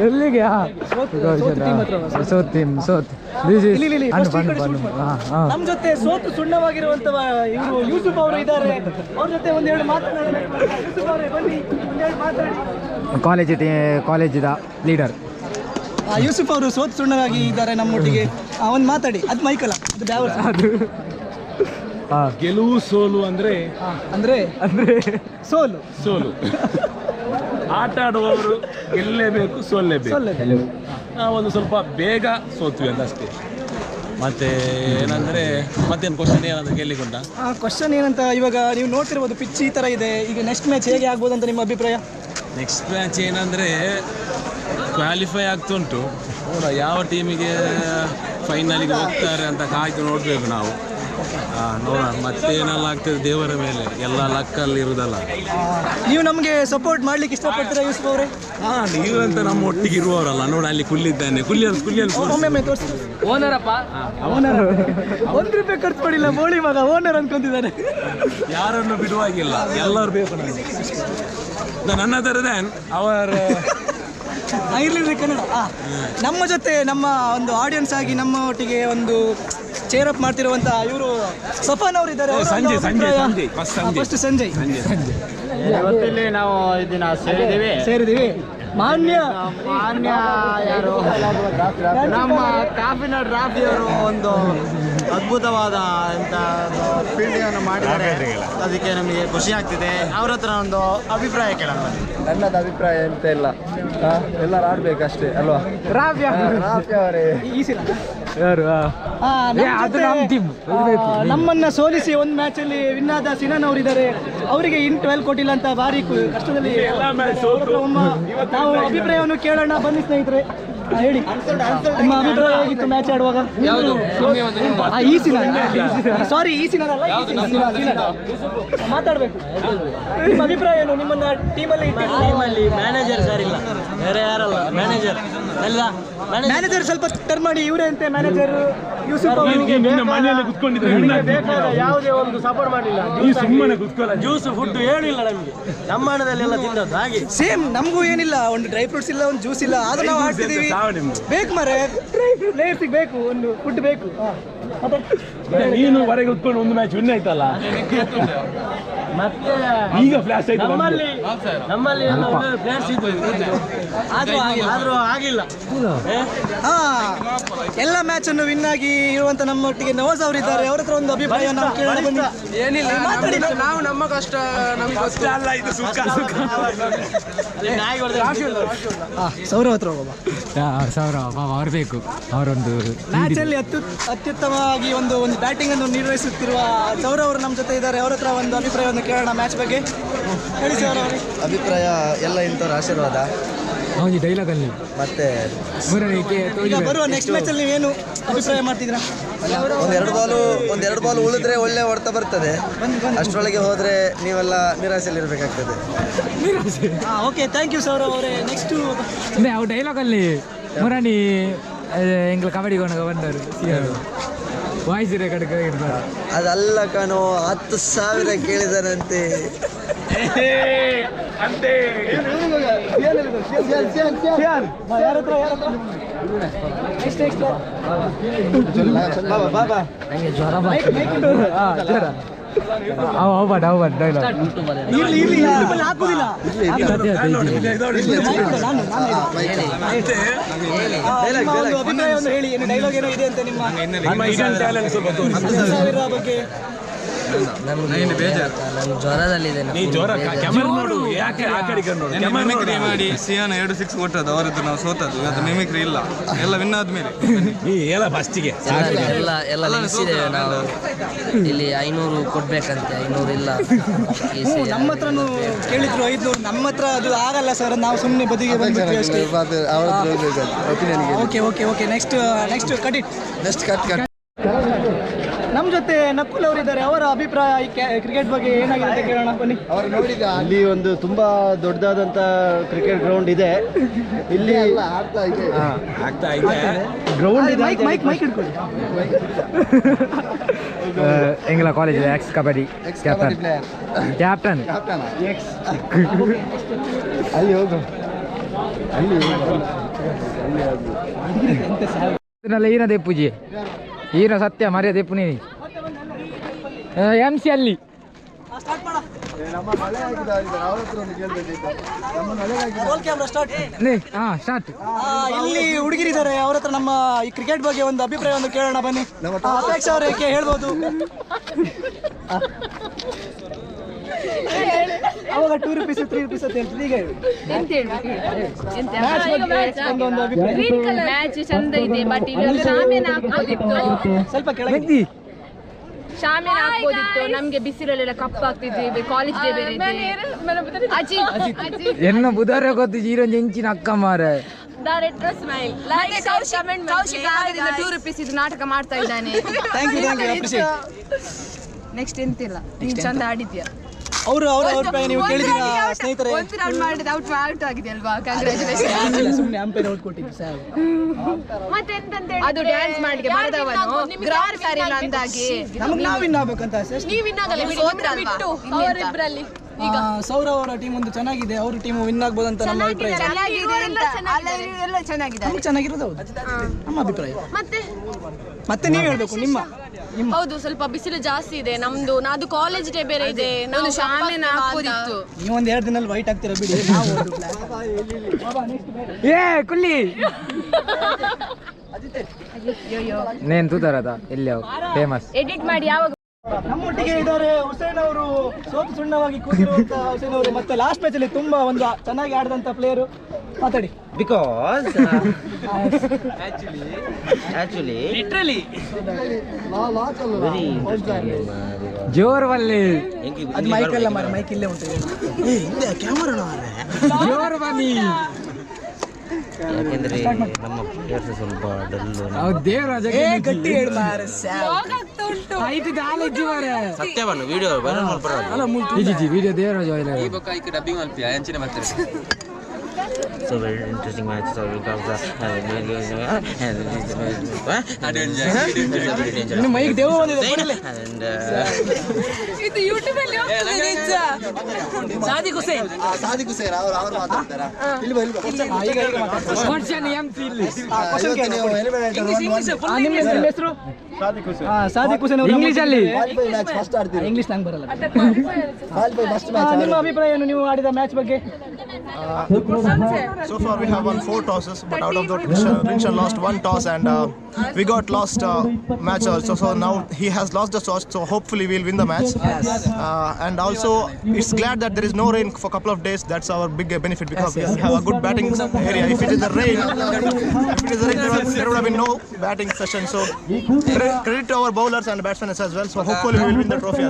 ಎಲ್ಲಿಗೆ? ನಮ್ಮ ಜೊತೆ ಸೋತು ಸುಣ್ಣವಾಗಿರುವಂತಹ ಇವರು ಯೂಸುಫ್ ಅವರು ಇದ್ದಾರೆ. ಅವ್ರ ಜೊತೆ ಒಂದೆರಡು ಮಾತನಾಡೋಣ. ಯೂಸುಫ್ ಅವರೇ, ಬನ್ನಿ, ಒಂದೆರಡು ಮಾತಾಡಿ. ಕಾಲೇಜಿದ ಲೀಡರ್ ಯೂಸುಫ್ ಅವರು ಸೋತು ಸುಣ್ಣವಾಗಿ ಇದ್ದಾರೆ ನಮ್ಮೊಟ್ಟಿಗೆ. ಒಂದು ಮಾತಾಡಿ. ಅದು ಮೈಕಲ್ಲ, ಅದು ಬ್ಯಾವರ್. ಗೆಲುವು ಸೋಲು ಅಂದ್ರೆ ಸೋಲು. ಆಟ ಆಡುವವರು ಗೆಲ್ಲಲೇಬೇಕು, ಸೋಲ್ಲೇಬೇಕು. ನಾವು ಒಂದು ಸ್ವಲ್ಪ ಬೇಗ ಸೋತ್ವಿ ಅಂತ ಅಷ್ಟೇ. ಮತ್ತು ಏನಂದರೆ ಮತ್ತೇನು ಕ್ವಶನ್ ಏನಾದರೂ ಕೇಳಲಿಕ್ಕೆ ಉಂಟಾ? ಕ್ವಶನ್ ಏನಂತ, ಇವಾಗ ನೀವು ನೋಡ್ತಿರ್ಬೋದು ಪಿಚ್ ಈ ಥರ ಇದೆ, ಈಗ ನೆಕ್ಸ್ಟ್ ಮ್ಯಾಚ್ ಹೇಗೆ ಆಗ್ಬೋದು ಅಂತ ನಿಮ್ಮ ಅಭಿಪ್ರಾಯ? ನೆಕ್ಸ್ಟ್ ಮ್ಯಾಚ್ ಏನಂದರೆ ಕ್ವಾಲಿಫೈ ಆಗ್ತುಂಟು, ನೋಡ ಯಾವ ಟೀಮಿಗೆ ಫೈನಲಿಗೆ ಹೋಗ್ತಾರೆ ಅಂತ ಕಾಯ್ದು ನೋಡಬೇಕು ನಾವು. ನೋಡೋಣ ಮತ್ತೇನೆಲ್ಲ ಆಗ್ತದೆ ದೇವರ ಮೇಲೆ, ಎಲ್ಲ ಲಕ್ಕಲ್ಲಿ ಇರುವುದಲ್ಲ. ನೀವು ನಮಗೆ ಸಪೋರ್ಟ್ ಮಾಡ್ಲಿಕ್ಕೆ ಇಷ್ಟಪಡ್ತೀರಾ ಯೂಸುಫ್ ಅವರೇ? ನೀವಂತ ನಮ್ಮ ಒಟ್ಟಿಗೆ ಇರುವವರಲ್ಲ. ನೋಡಿ ಅಲ್ಲಿ ಕುಲ್ಲಿದ್ದಾನೆ, ಒಮ್ಮೆ ತೋರಿಸಿ. ಓನರಪ್ಪ, ಓನರ್ 1 ರೂಪಾಯಿ ಖರ್ಚು ಮಾಡಿಲ್ಲ, ಬೋಳಿ ಮಗ ಓನರ್ ಅನ್ಕೊಂತಿದ್ದಾನೆ. ಯಾರನ್ನು ಬಿಡುವಾಗಿಲ್ಲ, ಎಲ್ಲರೂ ಬೇಕು ನನಗೆ. ನನ್ನ ಥರದೇ ಅವರ ಇರ್ಲಿ ಕನ್ನಡ. ನಮ್ಮ ಜೊತೆ ನಮ್ಮ ಒಂದು ಆಡಿಯನ್ಸ್ ಆಗಿ ನಮ್ಮ ಒಟ್ಟಿಗೆ ಒಂದು ಚೇರ್ ಅಪ್ ಮಾಡ್ತಿರುವಂತ ಇವರು ಸಫಾನ್ ಅವರು ಇದ್ದಾರೆ. ಫಸ್ಟ್ ಸಂಜಯ್ ಇವತ್ತಿಲ್ಲಿ ನಾವು ಇದನ್ನ ಸೇರಿದ್ದೀವಿ. ಮಾನ್ಯ ಯಾರು ನಮ್ಮ ಕಾಫಿನ ಡ್ರಾಫಿಯವರು ಒಂದು ಅದ್ಭುತವಾದ ಇಂಥ ಫೀಲ್ಡಿಂಗನ್ನು ಮಾಡಿದ್ದಾರೆ. ಅದಕ್ಕೆ ನಮಗೆ ಖುಷಿ ಆಗ್ತಿದೆ. ಅವ್ರ ಹತ್ರ ಒಂದು ಅಭಿಪ್ರಾಯ ಕೇಳೋಣ. ನನ್ನದು ಅಭಿಪ್ರಾಯ ಎಂತ ಇಲ್ಲ, ಎಲ್ಲರೂ ಆಡ್ಬೇಕಷ್ಟೇ ಅಲ್ವಾ? ರಾಫಿ ಅವರೇ ಯಾರು ನಮ್ಮನ್ನ ಸೋಲಿಸಿ ಒಂದು ಮ್ಯಾಚ್ ಅಲ್ಲಿ ವಿನ್ ಆದ ಸಿನನ್ ಅವರು ಇದ್ದಾರೆ. ಅವರಿಗೆ ಇನ್ 12 ಕೊಟ್ಟಿಲ್ಲ ಅಂತ ಭಾರಿ ಕಷ್ಟದಲ್ಲಿ ನಾವು ಅಭಿಪ್ರಾಯವನ್ನು ಕೇಳೋಣ. ಬನ್ನಿ ಸ್ನೇಹಿತರೆ, ಹೇಳಿ ನಿಮ್ಮ ಅಭಿಪ್ರಾಯ ಹೇಗಿತ್ತು ಮ್ಯಾಚ್ ಆಡುವಾಗ? ಈ ಸಿನನ್, ಸಾರಿ ಈ ಸಿನನ್ ಅಲ್ಲ, ಮಾತಾಡ್ಬೇಕು. ನಿಮ್ಮ ಅಭಿಪ್ರಾಯ ಏನು? ನಿಮ್ಮನ್ನ ಟೀಮಲ್ಲಿ ಮ್ಯಾನೇಜರ್ ಸರ್ ಇಲ್ಲ, ಬೇರೆ ಯಾರಲ್ಲ ಮ್ಯಾನೇಜರ್ ಎಲ್ಲ. ಮ್ಯಾನೇಜರ್ ಸ್ವಲ್ಪ ಟರ್ನ್ ಮಾಡಿ, ಇವರೇ ಅಂತೆ ಮ್ಯಾನೇಜರ್ ಯೂಸುಫ್ ಬೇಕಾದ ಯಾವುದೇ ಒಂದು ಸಪೋರ್ಟ್ ಮಾಡಲಿಲ್ಲ. ಸುಮ್ಮನೆ ಕುತ್ಕೊಳ್ಳ, ಜ್ಯೂಸ್ ಫುಡ್ ಹೇಳಿಲ್ಲ ನಮಗೆ. ನಮ್ಮ ಹಣದಲ್ಲೆಲ್ಲ ತಿನ್ನೋದು ಹಾಗೆ. ಸೇಮ್ ನಮಗೂ ಏನಿಲ್ಲ, ಒಂದು ಡ್ರೈ ಫ್ರೂಟ್ಸ್ ಇಲ್ಲ, ಒಂದು ಜ್ಯೂಸ್ ಇಲ್ಲ, ಆದ್ರೂ ನಾವು ಆಡ್ತಿದ್ದೀವಿ. ಬೇಕು ಮರೆ, ಪ್ಲೇಯರ್ಸಿಗೆ ಬೇಕು, ಒಂದು ಫುಡ್ ಬೇಕು. ನೀನು ಹೊರಗೆ ಉತ್ಕೊಂಡು ಒಂದು ಮ್ಯಾಚ್ ವಿನ್ ಆಯ್ತಲ್ಲ, ಮತ್ತೆ ಈಗ ಫ್ಲಾಶ್ ಆಯ್ತು. ನಮ್ಮಲ್ಲಿ ಪ್ಲೇಯರ್ಸ್ ಇದ್ವು, ಆದ್ರೂ ಆಗಿಲ್ಲ. ಎಲ್ಲ ಮ್ಯಾಚ್ ಅನ್ನು ವಿನ್ ಆಗಿ ಇರುವಂತ ನಮ್ಮೊಟ್ಟಿಗೆ ನವಾಜ್ ಅವರು ಇದ್ದಾರೆ. ಅವ್ರ ಹತ್ರ ಒಂದು ಅಭಿಪ್ರಾಯ ನಾವು ಕೇಳೋಣ ಬನ್ನಿ. ಏನಿಲ್ಲ, ನಾವು ನಮ್ಮ ಕಷ್ಟ ನಮ್ಗೆ ಕಷ್ಟ ಅಲ್ಲ, ಇದು ಸುಖ. ಸೌರವ್ ಹತ್ರ ಹೋಗೋಣ. ಅವ್ರು ಬೇಕು. ಅವರೊಂದು ಮ್ಯಾಚ್ ಅಲ್ಲಿ ಅತ್ಯುತ್ತಮವಾಗಿ ಒಂದು ಬ್ಯಾಟಿಂಗ್ ಅನ್ನು ನಿರ್ವಹಿಸುತ್ತಿರುವ ಸೌರವ್ ಅವರು ನಮ್ಮ ಜೊತೆ ಇದ್ದಾರೆ. ಅವ್ರ ಹತ್ರ ಒಂದು ಅಭಿಪ್ರಾಯವನ್ನು ಕೇಳೋಣ ಮ್ಯಾಚ್ ಬಗ್ಗೆ. ಹೇಳಿ ಸರ್. ಅಭಿಪ್ರಾಯ ಎಲ್ಲ ಇಂಥವ್ರ ಆಶೀರ್ವಾದ. ಹೌದು, ಡೈಲಾಗಲ್ಲಿ ಮತ್ತೆ ಈಗ ಬರುವ ನೆಕ್ಸ್ಟ್ ಮ್ಯಾಚ್ ಅಲ್ಲಿ ನೀವೇನು ಅಭಿಪ್ರಾಯ ಮಾಡ್ತಿದ್ದೀರಾ? ಒಂದೆರಡು ಬಾಲ್ ಉಳಿದ್ರೆ ಒಳ್ಳೆ ಹೊಡೆತ ಬರ್ತದೆ. ಅಷ್ಟರೊಳಗೆ ಹೋದ್ರೆ ನೀವೆಲ್ಲ ನಿರಾಸೆಯಲ್ಲಿ ಇರಬೇಕಾಗ್ತದೆ. ಓಕೆ, ಥ್ಯಾಂಕ್ ಯು ಸೌರವ್ ಅವರೇ. ನೆಕ್ಸ್ಟ್ ಅವು ಡೈಲಾಗಲ್ಲಿ ಮುರಾಣಿ ಎಂಗ್ಲ ಕಬಡ್ಡಿ ಕೊಂಡಾಗ ಬಂದರು ವಾಯ್ಸ್ ರೆಕಾರ್ಡ್ ಅದಲ್ಲ ಕಣೋ, 10,000 ಕೇಳಿದಾನಂತೆ. ಅಭಿಪ್ರಾಯವನ್ನು ಹೇಳಿ. ಏನು ಡೈಲಾಗ್ ಏನೋ ಇದೆ ಅಂತ ನಿಮ್ಮ ಬಗ್ಗೆ? ಜ್ವರದಲ್ಲಿದೆ. ಮಿಮಿಕ್ರಿ ಮಾಡಿ ಸಿಯಾನ 2 6 ಕೊಟ್ಟದ್ದು, ಅವರದ್ದು ನಾವು ಸೋತದ್ದು. ಇವತ್ತು ಮಿಮಿಕ್ರಿ ಇಲ್ಲ, ಎಲ್ಲ ವಿನ್ ಆದ್ಮೇಲೆ ಎಲ್ಲ ಫಸ್ಟಿಗೆ ಎಲ್ಲ ನಿಲ್ಲಿಸಿದ್ದೇವೆ ನಾವು. ಇಲ್ಲಿ 500 ಕೊಡ್ಬೇಕಂತೆ, 500 ಇಲ್ಲ. ನಮ್ಮ ಹತ್ರನೂ ಕೇಳಿದ್ರು 500. ನಮ್ಮ ಹತ್ರ ಅದು ಆಗಲ್ಲ ಸರ್, ನಾವು ಸುಮ್ಮನೆ ಬದಿಗೆ ಬಂದ್ಬಿಟ್ವಿ ಅಷ್ಟೇ. Okay okay okay, next cut it. Next cut. ನಮ್ಮ ಜೊತೆ ನಕುಲ್ ಅವರು ಇದ್ದಾರೆ. ಅವರ ಅಭಿಪ್ರಾಯ ಕ್ರಿಕೆಟ್ ಬಗ್ಗೆ ಏನಾಗಿದೆ ಅಂತ ಕೇಳೋಣ ಬನ್ನಿ. ಇಲ್ಲಿ ಒಂದು ತುಂಬಾ ದೊಡ್ಡದಾದಂತ ಕ್ರಿಕೆಟ್ ಗ್ರೌಂಡ್ ಇದೆ. ಇಲ್ಲಿ ಆಗ್ತಾ ಇದೆ ಗ್ರೌಂಡ್ ಇದೆ. ಮೈಕ್ ಹಿಡ್ಕೊಳ್ಳಿ. ಎಂಗ್ಲ ಕಾಲೇಜ್ ಎಕ್ಸ್ ಕಬಡ್ಡಿ ಕ್ಯಾಪ್ಟನ್. ಅಲ್ಲಿ ಹೋಗು, ಈನ ದೆಪ್ಪುಜಿ, ಈನ ಸತ್ಯ ಮರ್ಯ ದೆಪ್ಪು ನೀನು MC ಅಲ್ಲಿ ಸ್ಟಾರ್ಟ್. ಇಲ್ಲಿ ಹುಡುಗಿರಿದ್ದಾರೆ, ಅವ್ರ ಹತ್ರ ನಮ್ಮ ಈ ಕ್ರಿಕೆಟ್ ಬಗ್ಗೆ ಒಂದು ಅಭಿಪ್ರಾಯವನ್ನು ಕೇಳೋಣ ಬನ್ನಿ. ಅಪೇಕ್ಷೆ ಅವರೇ ಹೇಳ್ಬೋದು. ಅವಾಗ 2 ರೂಪೀಸ್ 3 ರೂಪೀಸ್ ಅಂತ ಹೇಳ್ತಿದ್ದೆ, ಈಗ ಹೇಳಿ. ಎಂತ ಹೇಳ್ಬೇಕು ಮ್ಯಾಚ್ ಬಗ್ಗೆ ಒಂದೊಂದು ಅಭಿಪ್ರಾಯ. ಮ್ಯಾಚ್ ಚಂದ ಇದೆ, ಬಟ್ ಇಲ್ಲಿ ಶಾಮಿಯಾನ ಹಾಕ್ಬೋದಿತ್ತು, ಸ್ವಲ್ಪ ಕೆಳಗೆ ಶಾಮಿಯಾನ ಹಾಕ್ಬೋದಿತ್ತು. ನಮ್ಗೆ ಬಿಸಿಲಲ್ಲೆಲ್ಲ ಕಪ್ಪಾಗ್ತಿದ್ವಿ, ಕಾಲೇಜ್ ಡೇ ಬೇರೆ ಇದೆ. ಅಜಿತ್ ಎನ್ನ ಬುಧಾರ ಗೊತ್ತು ಜೀರೋಂಜಿ ಎಂಚಿನ ಅಕ್ಕ ಮಾರ Theretro smile. ಕೌಶಿಕ್ ಆಗದಿಂದ 2 ರೂಪೀಸ್ ಇದು ನಾಟಕ ಮಾಡ್ತಾ ಇದ್ದಾನೆ. Thank you appreciate. ನೆಕ್ಸ್ಟ್ ಎಂತಿಲ್ಲ, ನೀನು ಚಂದ ಆಡಿದ್ಯಾ. ಅವ್ರ ಅಭಿಪ್ರಾಯ ನೀವು ಕೇಳಿದ್ದೀರಾ ಸ್ನೇಹಿತರೆ? ಒಂದು ರೌಂಡ್ ಮಾಡಿದ ಔಟ್ ಆಗಿದೆ ಅಲ್ವಾ? ಕಂಗ್ರಾಚುಲೇಷನ್. ಸುಮ್ಮನೆ ಅಂಪೈರ್ ಔಟ್ ಕೊಟ್ಟಿದ್ದು ಸರ್. ಅದು ಡ್ಯಾನ್ಸ್ ಮಾಡಿಗೆ ಬರದವನು ಗ್ರಾರ್ ಸರಿಲ್ಲ ಅಂದಾಗಿ ನಮಗೆ ನಾವು ವಿನ್ ಆಗ್ಬೇಕಂತ ಆಸೆ. ನೀವು ವಿನ್ ಆಗಲ್ಲ, ಬಿಟ್ಟು ಅವರಿಬ್ಬರಲ್ಲಿ ಈಗ ಸೌರ ಅವರ ಟೀಮ್ ಒಂದು ಚೆನ್ನಾಗಿದೆ, ಅವ್ರ ಟೀಮ್ ವಿನ್ ಆಗ್ಬೋದು ಅಂತ ನಮ್ಮ ಅಭಿಪ್ರಾಯ. ಎಲ್ಲ ಚೆನ್ನಾಗಿದೆ, ನಮ್ಗೆ ಚೆನ್ನಾಗಿರೋದು ಹೌದು, ನಮ್ಮ ಅಭಿಪ್ರಾಯ. ಮತ್ತೆ ನೀವು ಹೇಳ್ಬೇಕು ನಿಮ್ಮ. ಹೌದು, ಸ್ವಲ್ಪ ಬಿಸಿಲು ಜಾಸ್ತಿ ಇದೆ ನಮ್ದು. ನಾದು ಕಾಲೇಜ್ ಡೇ ಬೇರೆ ಇದೆ, ನಾವು ಶಾಮಿಯಾನ ಹಾಕೋದಿತ್ತು. ನೀವು ಒಂದು 2 ದಿನದಲ್ಲಿ ವೈಟ್ ಆಗ್ತೀರಾ ಬಿಡಿ. ಏ ಕುಲ್ಲಿ ನೇನ್ ತೂತಾರದ ಎಲ್ಲಿ ಫೇಮಸ್ ಎಡಿಟ್ ಮಾಡಿ ಯಾವಾಗ. ನಮ್ಮೊಟ್ಟಿಗೆ ಇದ್ದಾರೆ ಹುಸೇನ್ ಅವರು, ಸೋತು ಸುಣ್ಣವಾಗಿ ಕೂತಿರುವಂತ ಹುಸೇನ್ ಅವರು. ಮತ್ತೆ ಲಾಸ್ಟ್ ಮ್ಯಾಚ್ ಅಲ್ಲಿ ತುಂಬಾ ಒಂದು ಚೆನ್ನಾಗಿ ಆಡಿದಂತ ಪ್ಲೇಯರು. ಮಾತಾಡಿ. Because actually literally very interesting. ಜೋರ್ ವಲ್ಲಿ ಅದು ಮೈಕ್ ಅಲ್ಲ ಮಾರ, ಮೈಕ್ ಇಲ್ಲೇ ಉಂಟು. ಹಿಂದೆ ಕ್ಯಾಮರಾ ಜೋರ್ ಬನ್ನಿ. ಯಾಕೆಂದ್ರೆ ನಮ್ಮ ಪ್ಲೇಯರ್ಸ್ ಸ್ವಲ್ಪ ಡಲ್ಲು. ದೇವರಾಜ ಗಟ್ಟಿ ಹೇಳಿ ಮಾರ. ಐದು ಕಾಲೇಜ್ ಮಾರ ಸತ್ಯವನ್ನು ವಿಡಿಯೋ ವೈರಲ್ ಮಾಡ್ಬಾರ. ಜಿ ವಿಡಿಯೋ ದೇವರಾಜ ಡಬ್ಬಿಂಗ್ ಮಾಡ್ತೀಯ ಅಂಚಿನ ಮಾಡ್ತಾರೆ. So very interesting match. So because ಇನ್ನು ಮೈಕ್ ದೇವ ಬಂದಿದೆ. and ಇದು ಯೂಟ್ಯೂಬ್ ಅಲ್ಲಿ ಹೋಗ್ತದೆ ನಿಜ. ಸಾದಿಕ್ ಹುಸೇನ್ ಅವರು ಮಾತಾಡ್ತಾರಾ? ಇಲ್ಲಿ ಬಾ, ಇಲ್ಲಿ ಬಾ. ಈಗ ಮಾತಾಡ್ತಾರೆ. ಕ್ವಶ್ಚನ್ ಎಂತ ಇಲ್ಲಿ ನಿಮ್ಮ ಹೆಸರು? ಸಾದಿಕ್ ಹುಸೇನ್ ಅವರು. ಇಂಗ್ಲಿಷ್ ಅಲ್ಲಿ ಇಂಗ್ಲಿಷ್ ನಂಗೆ ಬರಲ್ಲ. ನಿಮ್ಮ ಅಭಿಪ್ರಾಯ ಏನು ನೀವು ಆಡಿದ ಮ್ಯಾಚ್ ಬಗ್ಗೆ? So far we have won 4 tosses, but out of that Rinshan lost 1 toss and we got lost match also. So now he has lost the toss, so hopefully we'll win the match. And also it's glad that there is no rain for a couple of days. That's our big benefit because we have a good batting area. If it is the rain, there would have been no batting session. So credit to our bowlers and batsmen as well. So hopefully we will win the trophy.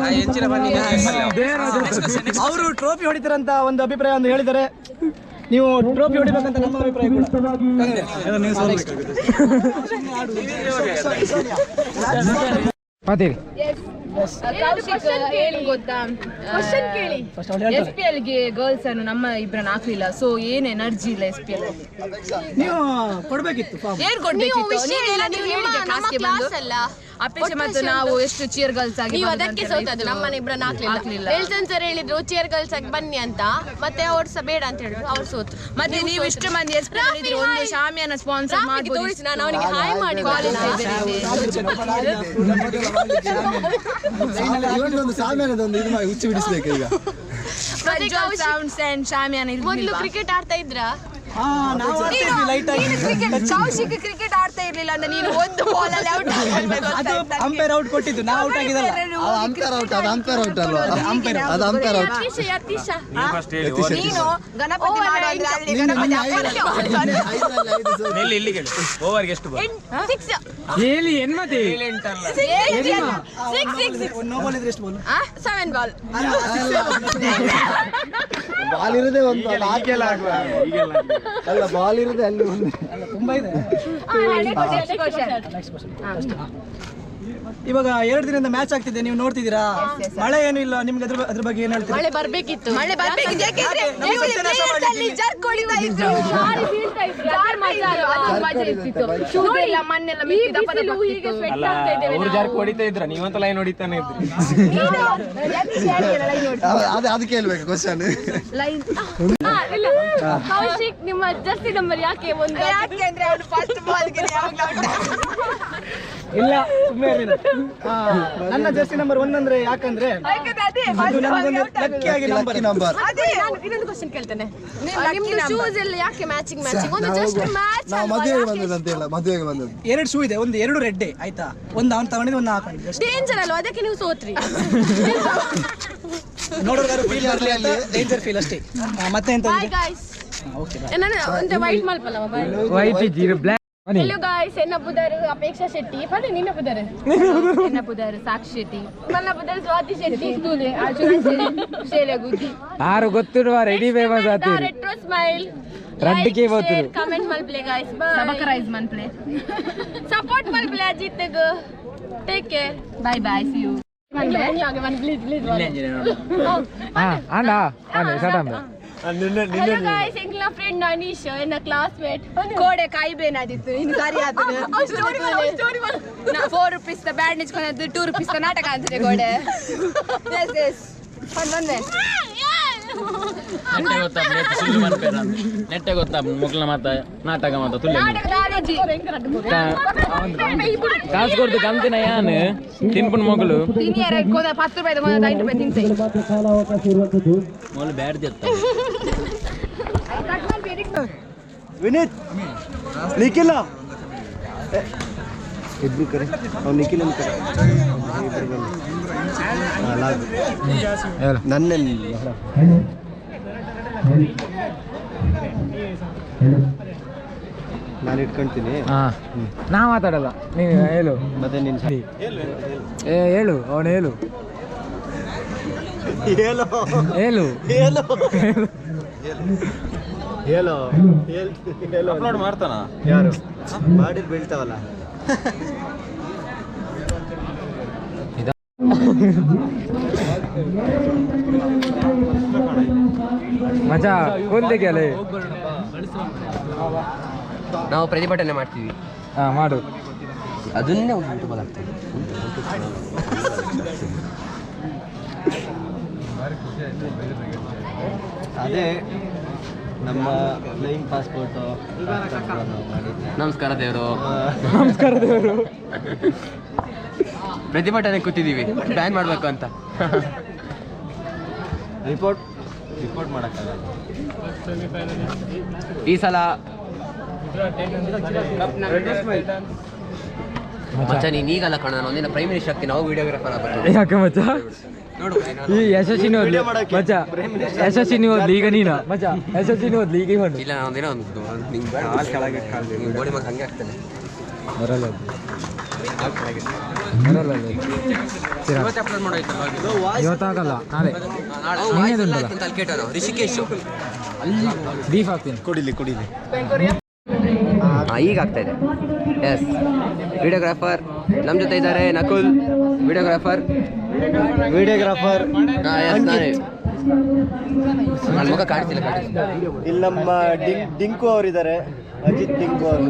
ಅವರು trophy ಹೊಡಿತಾರಂತ ಒಂದು ಅಭಿಪ್ರಾಯ ಒಂದು ಹೇಳಿದ್ದಾರೆ. ನೀವು trophy ಹೊಡಿಬೇಕಂತ ನಮ್ಮ ಅಭಿಪ್ರಾಯ ಕೂಡ. ಕೌಶಿಕ್ ಹೇಳಿ ಗೊತ್ತಾ, SPL ಗೆ ಗರ್ಲ್ಸ್ ಅನ್ನು ನಮ್ಮ ಇಬ್ಬರನ್ನ ಹಾಕ್ಲಿಲ್ಲ. ಸೊ ಏನ್ ಎನರ್ಜಿ ಇಲ್ಲ SPL ಅಲ್ಲಿ. ನೀವು ಕೊಡ್ಬೇಕಿತ್ತು. ಏನ್ ಕೊಡ್ಬೇಕಿತ್ತು? ಅಪೇಕ್ಷೆ ಮತ್ತು ನಾವು ಎಷ್ಟು ಚೇರ್ ಗರ್ಲ್ಸ್ ಆಗಿ ಅದಕ್ಕೆ ಸೋತದ್ದು. ನಮ್ಮನೆ ಇಬ್ಬರನ್ನ ಹಾಕ್ಲಿಲ್ಲ. ನೆಲ್ಸನ್ ಸರ್ ಹೇಳಿದ್ರು ಚೇರ್ ಗರ್ಲ್ಸ್ ಆಗಿ ಬನ್ನಿ ಅಂತ, ಮತ್ತೆ ಅವ್ರು ಸಹ ಬೇಡ ಅಂತ ಹೇಳಿದ್ರು, ಅವ್ರು ಸೋತು. ಮತ್ತೆ ನೀವು ಇಷ್ಟು ಮಂದಿ ಒಂದು ಶಾಮಿಯಾನ ಸ್ಪಾನ್ಸರ್ ಮಾಡ್ಬೋದು. ನಾನು ಅವನಿಗೆ ಹಾಯ್ ಮಾಡಿ ಹುಚ್ಚು ಬಿಡಿಸ್ಬೇಕು ಈಗ. ಮೊದಲು ಕ್ರಿಕೆಟ್ ಆಡ್ತಾ ಇದ್ರ? ಕೌಶಿಕ್ ಕ್ರಿಕೆಟ್ ಆಡ್ತಾ ಇರ್ಲಿಲ್ಲ ಅಂದ್ರೆ ನೀನು ಒಂದು ಬಾಲ್ ಅಲ್ಲಿ ಔಟ್ ಅದು ಅಂಪೈರ್ ಔಟ್ ಕೊಟ್ಟಿದ್ದು, ನಾವು ಔಟ್ ಆಗಿದಲ್ಲ. ಅಂಪೈರ್ ಔಟ್ ಅಲ್ವಾ? ಅದು ಅಂಪೈರ್ ಔಟ್. ನೀನು ಗಣಪತಿ ಮಾಡೋದ್ರೆ ಅಲ್ಲಿ ಗಣಪತಿ ಓವರ್ಗೆ ಎಷ್ಟು ಹೇಳಿ ಎನ್ಮತಿ ನೋ ಬಾಲ್ ಇದ್ರೆ ಎಷ್ಟು ಬಾಲ್? 7 ಬಾಲ್. ಬಾಲ್ ಇರೋದೇ ಒಂದು ಅಲ್ಲ, ಬಾಲ್ ಇರೋದೇ ಅಲ್ಲಿ ಒಂದು ತುಂಬಾ ಇದೆ. ಇವಾಗ 2 ದಿನದಿಂದ ಮ್ಯಾಚ್ ಆಗ್ತಿದೆ, ನೀವು ನೋಡ್ತಿದ್ದೀರಾ. ಮಳೆ ಏನು ಇಲ್ಲ, ನಿಮ್ಗೆ ಅದ್ರ ಬಗ್ಗೆ ಏನ್ ಹೇಳ್ತೀರಾ? ಮಳೆ ಬರ್ಬೇಕಿತ್ತು. ಯಾಕೆಂದ್ರೆ ನೀವು ಪ್ಲೇಯರ್ಸ್ ಅಲ್ಲಿ ಜರ್ಕ್ ಹೊಡಿತಾ ಇದ್ರು, ಗಾಳಿ ಬೀಳ್ತಾ ಇತ್ತು, ಯಾರು ಮಜಾ ಅಲ್ವಾ? ಅದು ಮಜಾ ಇರ್ತಿತ್ತು. ನೋಡಿ ಇಲ್ಲ ಮಣ್ಣೆಲ್ಲ ಮೆತ್ತಿ ದಪ್ಪ ದಪ್ಪ ಹೀಗೆ ಸ್ವೆಟ್ ಆಗ್ತಾ ಇದ್ದೇವೆ ಅವ್ರು ನಾವು. ಜಾರ್ಕ್ ಹೊಡಿತಾ ಇದ್ರ, ನೀವಂತ ಲೈನ್ ಹೊಡಿತಾನೆ ಇದ್ರಿ. ನೀನು ಲೈನ್ ನೋಡಿ ಅದು ಕೇಳ್ಬೇಕು ಕ್ವಶನ್. ಲೈನ್ ಕೌಶಿಕ್ ನಿಮ್ಮ ಜರ್ಸಿ ನಂಬರ್ ಯಾಕೆ ಒಂದು? ಯಾಕೆಂದ್ರೆ ಅವನು ಫಸ್ಟ್ ಬಾಲ್ ಗೆ ಇಲ್ಲ, ಸುಮ್ಮನೆ ನನ್ನ ಜರ್ಸಿ ನಂಬರ್ 1 ಅಂದ್ರೆ ಯಾಕಂದ್ರೆ ಅದು ನಮಗೊಂದು ಲಕ್ಕಿಯಾಗಿ ನಂಬರ್. ಇನ್ನೊಂದು ಕ್ವಶನ್ ಕೇಳ್ತೇನೆ, ನಿಮ್ದು ಶೂಸ್ ಎಲ್ಲ ಯಾಕೆ ಮ್ಯಾಚಿಂಗ್ ಒಂದು ಜಸ್ಟ್ ಮ್ಯಾಚ್? ನಾವು ಮದುವೆಗೆ ಬಂದದ್ದು ಅಂತ ಹೇಳ, ಮದುವೆಗೆ ಬಂದದ್ದು. 2 ಶೂ ಇದೆ, ಒಂದು 2 ರೆಡ್ ಆಯ್ತಾ, ಒಂದು ಅವ್ನು ತಗೊಂಡಿದ್ದು, ಒಂದು ಹಾಕೊಂಡಿದ್ದು. ಡೇಂಜರ್ ಅಲ್ವಾ, ಅದಕ್ಕೆ ನೀವು ಸೋತ್ರಿ. ನೋಡೋರು ಫೀಲ್ ಬರಲಿ ಅಂತ ಡೇಂಜರ್ ಫೀಲ್ ಅಷ್ಟೇ. ಮತ್ತೆ ಎಂತ ಬಾಯ್ ಗಾಯ್ಸ್. ನಾನು ಒಂದು ವೈಟ್ ಮಲ್ಪಲ್ಲ bye. Wait zero black. Hello guys एना बुदार अपेक्षा शेट्टी पता निना बुदार एना बुदार साक्षी शेट्टी मला बुदार स्वाति शेट्टी तुले अर्जुन शेले गुद्दी ಆರು ಗೊತ್ತಿರುವ ರೆಡಿ ಫೇಮಸ್ ಆತಿ ರೆಟ್ರೋ ಸ್ಮೈಲ್ ರಡ್ಡಿಗೆ ಹೋದ್ರು ಕಮೆಂಟ್ ಮಲ್ ಪ್ಲೇ ಗಾಯ್ಸ್ ಬೈ ಸಬ್ಸ್ಕ್ರೈಬ್ ಮನ್ ಪ್ಲೇ ಸಪೋರ್ಟ್ ಮಲ್ ಪ್ಲೇ Ajith go take care bye bye see you ಆगे वन प्लीज हां आंडा आने सडम हेलो गाइस इंग्ला फ्रेंड अनीश एना क्लासमेट कोडे काई बेनादिತ್ತು ಇನ್ನು ಸರಿ ಆತನೆ ಸ್ಟೋರಿ ನಾ 4 ರೂಪೀಸ್ ದ ಬ್ಯಾಡ್ ನಿಚ್ಕೊಂಡದ್ದು 2 ರೂಪೀಸ್ ದ ನಾಟಕ ಅಂತಿದೆ ಕೋಡೆ ಎಸ್ ಫನ್ ಬಂದೆ ನೆಟ್ಟೆ ಗೊತ್ತಾ ಸುಳ್ಳು ಮಾಡ್ಬೇಡ ನೆಟ್ಟೆ ಗೊತ್ತಾ ಮೊಗಲ ಮಾತ ನಾಟಕ ಮಾತ ತುಳ್ಳೆ ಕಾಸು ಕೊಡ್ತು ಕಂತಿನ ಯಾನು ತಿನ್ಪುನ್ ಮೊಗಲು ತಿನಿಯರ ಕೋದ 10 ರೂಪಾಯಿ ದ 5 ರೂಪಾಯಿ ತಿನ್ಸೆ ಮೊಗಲು ಬ್ಯಾಡ್ ಜತ್ತ ವಿನೀತ್ ನಿಖಿಲ ಇಬ್ರು ಕರೆ ಅವ್ನು ನಿಖಿಲ್ ಅಂತ ನನ್ನೇ ನಾನು ಇಟ್ಕೊಂತೀನಿ. ನಾ ಮಾತಾಡಲ್ಲ ನೀನು ಹೇಳು ಮತ್ತೆ ನೀನು ಹೇಳು ಅವನು ಹೇಳು ಹೇಳು ಹೇಳು ಹೇಳು ಹೇಳು ಹೇಳು ಅಪ್ಲೋಡ್ ಮಾಡ್ತಾನ ಯಾರು ಮಾಡಿದ್ ಬೀಳ್ತಾವಲ್ಲ. ಮಜಾ ಕೊಂದಿಗೆಲೆ ನಾವು ಪ್ರತಿಭಟನೆ ಮಾಡ್ತೀವಿ. ಮಾಡು ಅದನ್ನೇ ಉಂಟು ಬಲಾಗ್ತದೆ. ಅದೇ ನಮ್ಮ ಫ್ಲೈಯಿಂಗ್ ಪಾಸ್ಪೋರ್ಟು. ನಮಸ್ಕಾರ ದೇವರು. ನಮಸ್ಕಾರ ದೇವರು. ಪ್ರತಿಭಟನೆ ಕೂತಿದ್ದೀವಿ ಪ್ಲಾನ್ ಮಾಡಬೇಕು ಅಂತ. ರಿಪೋರ್ಟ್ ಮಾಡೋಕ್ಕಾಗಲ್ಲ ಈ ಸಲ. ಮಚ್ಚ ನೀನು ಈಗಲ್ಲ ಕಣ, ಒಂದಿನ ಪ್ರೈಮ್ ಮಿನಿಸ್ಟರ್ ಆಗ್ತೀನಿ, ನಾವು ವಿಡಿಯೋಗ್ರಾಫರ್ ಆಗಬೇಕು. ಯಾಕೆ ಮಚ್ಚ ಈ ಯಶಸ್ವಿನಿ ಓದ್ಲಿ ಮಚ್ಚ ಯಶಸ್ವಿನಿ ಓದ್ಲಿ ಈಗ ನೀನು ಮಚ್ಚ ಯಶಸ್ವಿನಿ ಓದ್ಲಿ ಈಗ ಇವ್ನು ಇಲ್ಲ ಒಂದಿನ ಒಂದು ನಿಂಗೆ ಕಾಲು ಕೆಳಗೆ ನಿಂಗೆ ಬೋಡಿ ಮಗ ಹಂಗೆ ಆಗ್ತಾನೆ. ಬರಲ್ಲ ಅಪ್ಲೋಡ್ ಮಾಡೋಯ್ತಲ್ಲ ಇವತ್ತಾಗಲ್ಲ ನಾಳೆ ಅಲ್ಲಿ ಕೇಟೋನು ರಿಷಿಕೇಶ್ ಬೀಫ್ ಹಾಕ್ತೀನಿ. ಕುಡಿಲಿ ಈಗ ಆಗ್ತಾ ಇದೆ. ಎಸ್ ವಿಡಿಯೋಗ್ರಾಫರ್ ನಮ್ಮ ಜೊತೆ ಇದ್ದಾರೆ. ನಕುಲ್ ವಿಡಿಯೋಗ್ರಾಫರ್. ನನ್ನ ಮುಖ ಕಾಣಿಸ್ತಿಲ್ಲ. ಇಲ್ಲಿ ನಮ್ಮ ಡಿಂಕು ಅವರಿದ್ದಾರೆ, ಅಜಿತ್ ಡಿಂಕು ಅವರು.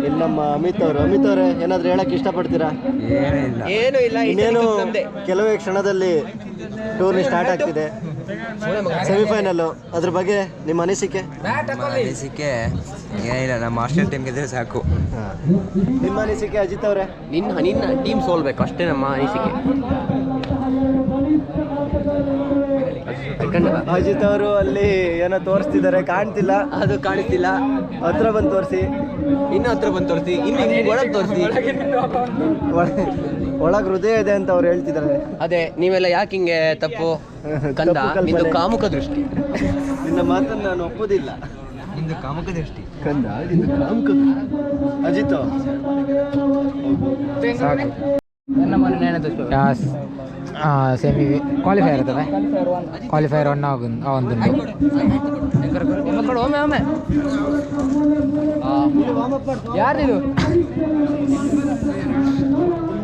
ಇಲ್ಲಿ ನಮ್ಮ ಅಮಿತ್ ಅವರೇ ಏನಾದ್ರು ಹೇಳಕ್ ಇಷ್ಟಪಡ್ತೀರಾ? ಏನು ಇಲ್ಲ. ಇನ್ನೇನು ಕೆಲವೇ ಕ್ಷಣದಲ್ಲಿ ಟೂರ್ನಿ ಸ್ಟಾರ್ಟ್ ಆಗ್ತಿದೆ, ಸೆಮಿಫೈನಲ್ಲು. ಅದ್ರ ಬಗ್ಗೆ ನಿಮ್ಮ ಅನಿಸಿಕೆ? ಏನಿಲ್ಲ, ನಮ್ಮ ಆಸ್ಟ್ರೇಲಿಯನ್ ಟೀಮ್ ಗೆದ್ರೆ ಸಾಕು. ನಿಮ್ಮ ಅನಿಸಿಕೆ ಅಜಿತ್ ಅವರೇ? ನಿನ್ನ ಟೀಮ್ ಸೋಲ್ಬೇಕು ಅಷ್ಟೇ ನಮ್ಮ ಅನಿಸಿಕೆ. ಅಜಿತ್ ಅವರು ಅಲ್ಲಿ ಏನೋ ತೋರಿಸ್ತಿದ್ದಾರೆ, ಕಾಣ್ತಿಲ್ಲ. ಅದು ಕಾಣಿಸ್ತಿಲ್ಲ. ಹತ್ರ ಬಂದು ತೋರಿಸಿ, ಇನ್ನೂ ಹತ್ರ ಬಂದು ತೋರಿಸಿ, ಇನ್ನು ಒಳಗೆ ತೋರಿಸಿ. ಒಳಗೆ ಹೃದಯ ಇದೆ ಅಂತ ಅವ್ರು ಹೇಳ್ತಿದ್ದಾರೆ. ಅದೇ ನೀವೆಲ್ಲ ಯಾಕೆ ಹಿಂಗೆ ತಪ್ಪು ಕಂದ? ನಿಂದು ಕಾಮುಕ ದೃಷ್ಟಿ. ನಿನ್ನ ಮಾತನ್ನು ನಾನು ಒಪ್ಪೋದಿಲ್ಲ. ನಿಂದು ಕಾಮುಕ ದೃಷ್ಟಿ ಕಂದ, ನಿಂದು ಕಾಮುಕ. ಅಜಿತ್ ಸಾಕು. ಸೆಮಿ ಕ್ವಾಲಿಫೈಯರ್ ಇರ್ತವೆ. ಕ್ವಾಲಿಫೈಯರ್ ಒನ್ ಒಂದು ಯಾರ್ದಿದು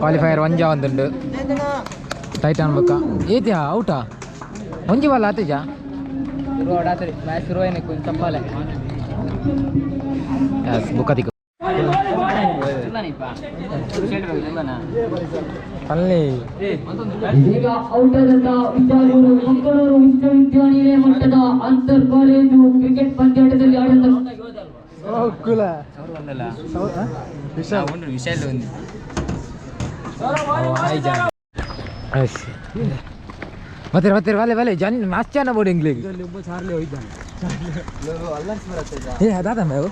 ಕ್ವಾಲಿಫೈಯರ್ ಒಂಜ ಒಂದುಂಡು. ಟೈಟಾನ್ ಬೊಕ್ಕ ಏತ್ಯಾ ಔಟಾ ಒಂಜಿ ಬಾಲ್ ಆತೇಜಾ ಮ್ಯಾಚ್ ಶುರು ಏನೇ ಕೊಂಚ ಚಪ್ಪಾಲೆ ಬುಕ್ಕ ಅಲ್ಲಿ ಈಗ ಔಟರ್ನ ವಿಚಾರಗಳು ಮಂಗಳೂರು ವಿಶ್ವವಿದ್ಯಾನಿಲಯ ಮಟ್ಟದ ಅಂತರ್ ಕಾಲೇಜು ಕ್ರಿಕೆಟ್ ಪಂದ್ಯಾಟದಲ್ಲಿ ಆಡಿದ ಮತ್ತೆ ವಾಲೆ ಜನ್ ಮಸ್ತ್ ಜನ ಬೋರ್ಡ್ ಇಂಗ್ಲಿಗೆ ಏ ಅದಾದ ಮೇವು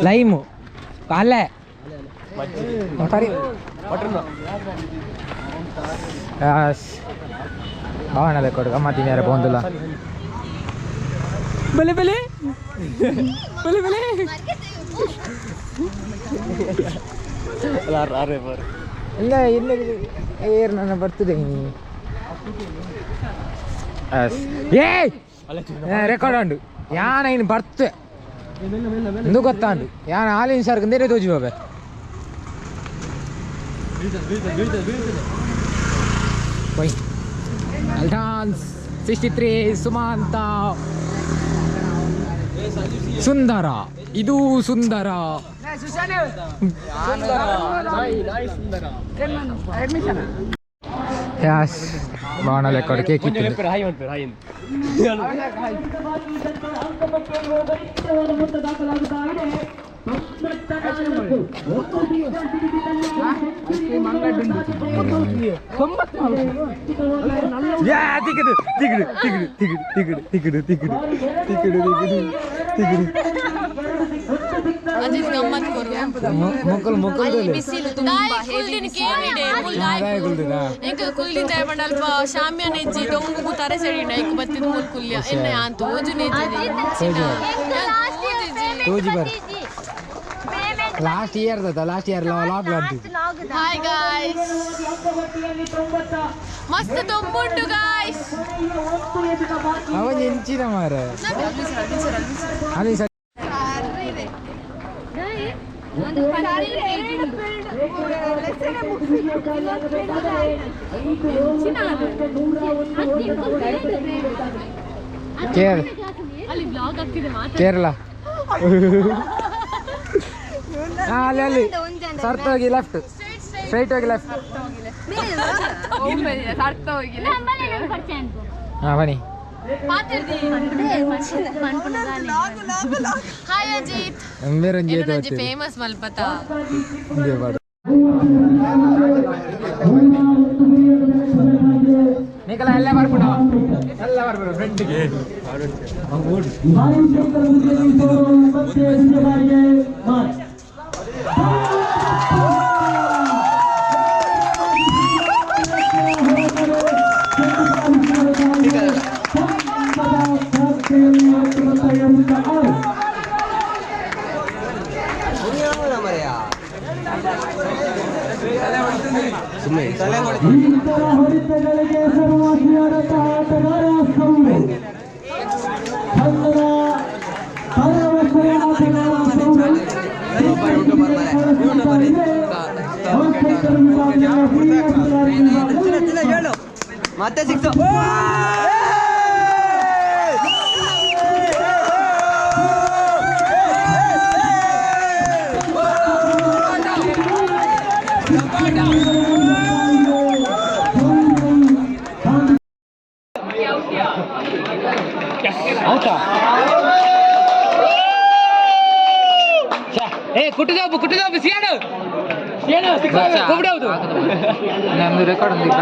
ಲೈಮು ಕಾಲೆ ಭಾವನಲ್ಲ ಕೊಡು ಗಮ್ಮತ್ತಿನ ಯಾರ ಬಂದಿಲ್ಲ ಬೆಲೆ ಬೆಲೆ ಬೆಲೆ ಬೆಲೆ ಇಲ್ಲ ಇಲ್ಲ ಏರ್ ನನ್ನ ಬರ್ತದೆ ರೆಕಾರ್ಡ್ ಉಂಡು ಯಾನ ಇನ್ನು ಬರ್ತೆ ಎಂದು ಗೊತ್ತಾಂಡು ಯಾನ ಹಾಲಿನ ಸರ್ಕ ಬೇರೆ ತೋಜಿ ಹೋಗ ಡಾನ್ಸ್ 63 ಸುಮಾಂತ ಸುಂದರ ಇದು ಸುಂದರ ಯಾಸ್ ಬಾಣಲೆ ಕೊಡು ಕೇಕ್ ಇಟ್ಟು ಮೊಕ್ಕಲು ಮೊಕ್ಕಲು ಕುಲ್ದಿಂದ ಅಲ್ಪ ಶಾಮ್ಯ ನೆಜ್ಜಿ ಡೊಂಗು ತಾರೆ ಸೆಡಿನ ಇಕ್ ಬತ್ತಿದ ಮೂಲ್ ಕುಲ್ಯ ಎನ್ನ ಅಂತ ಓಜು ತೋಜಿ ಬರ್ last year log hi guys ಮಸ್ತ್ ತೊಂಬುಂಟು ಗಾಯ್ಸ್ ಅವನ್ ಎಂಚಿನ ಮಾರ ಅಲ್ಲಿ ಕೇರಳ ಅಲ್ಲಿ ಸರ್ತ್ ಹೋಗಿ ಲೆಫ್ಟ್ ಸ್ಟ್ರೈಟ್ ಹೋಗಿ ಲೆಫ್ಟ್ ಹಾಂ ಬನ್ನಿ ಹಾಯ್ ಅಜಿತ್ ಮೇರಂಜಿ ಫೇಮಸ್ ಮಲ್ಪತ ನೀಕಲ್ಲ ಎಲ್ಲ ಬರ್ಬಿಡ ಎಲ್ಲ ಬರ್ಬಿಡು ಫ್ರೆಂಡ್ಗೆ ಮತ್ತೆ ಸಿಕ್ತು ಕುಟ್ಟಿದೋಬು ಸಿಯಾಡು ನಮ್ದು ರೆಕಾರ್ಡ್ ಒಂದು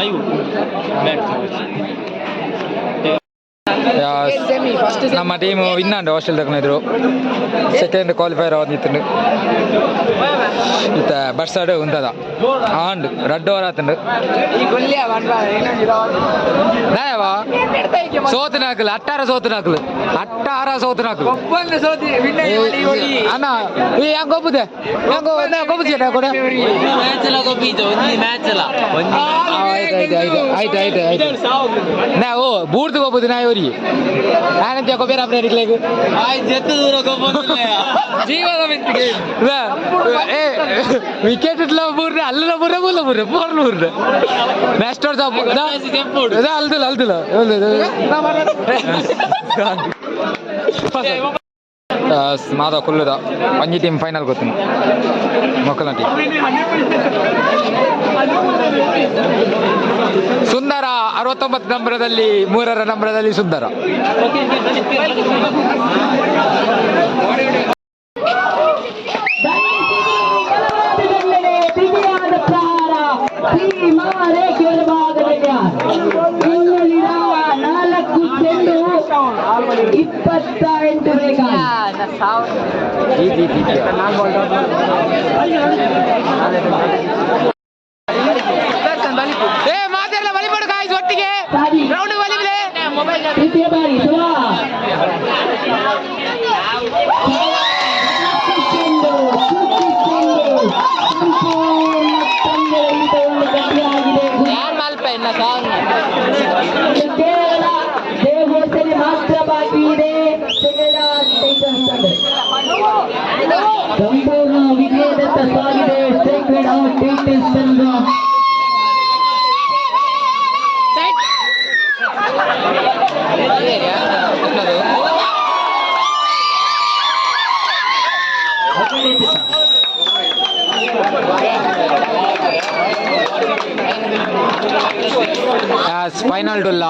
ಲೈವ್ ನಮ್ಮ ಟೀಮು ವಿನ್ ಅಂಡು ಹಾಸ್ಟೆಲ್ ತಗೊಂಡಿದ್ರು ಸೆಕೆಂಡ್ ಕ್ವಾಲಿಫೈರ್ ಆದಿತ್ತು ಇತ್ತ ಬರ್ಸಾಡು ಉಂಟದ ಆಂಡ್ ರೆಡ್ ಓವರ್ ಆತಂಡು ನಾಯವಾ ಸೋತನಾಕಲು 18 ಸೋತನಾಕಲು ಅಣ್ಣ ಹೆಂಗ್ ಒಬ್ಬುದೆ ಆಯ್ತು ನಾವು ಬೂರ್ದು ಹೋಗ್ಬೋದು ನಾ ಇವರಿಗೆ ನಾನಂತ ಕೊಬೇರ ಅಪ್ರೇರಿಕ್ಲೇಗು ವಿಕೆಟ್ ಇಟ್ಲ ಬೂರ್ರೆ ಅಲ್ಲ ಬೂರ್ರೆ ಬೋರ್ಲು ನೆಕ್ಸ್ಟ್ ಅಲ್ದಿಲ್ಲ ಮಾಧವ ಕುಲ್ಲುದ ಒಂಜಿ ಟೀಮ್ ಫೈನಲ್ ಗೊತ್ತೀನಿ ಮೊಕ್ಕಲ ಟೀಮ್ ಸುಂದರ 69 ನಂಬರದಲ್ಲಿ 3ರ ನಂಬರದಲ್ಲಿ ಸುಂದರ ಮಾತೆಲ್ಲ ಬಲಿಪಡು ಕಾಯ್ದು ಒಟ್ಟಿಗೆ ರೌಂಡ್ ಬಲಿಬಿಲೆ ಮೊಬೈಲ್ ತೃತೀಯ ಬಾರಿ ಯಾರು ಮಲ್ಪ ಇನ್ನ ಸಾಂಗ್ ಕೇವಲ ದೇವಸ್ಥಾನ ಮಾತ್ರ ಬಾಕಿ ಇದೆ. ಸಂಪೂರ್ಣ ವಿಜಯದತ್ತ ಸಾಗಿದೆ ಸೇಕ್ರೆಡ್ ಹಾರ್ಟ್ ಟೈಟನ್ಸ್ ತಂಡ. ಫೈನಲ್ ಟುಲ್ಲ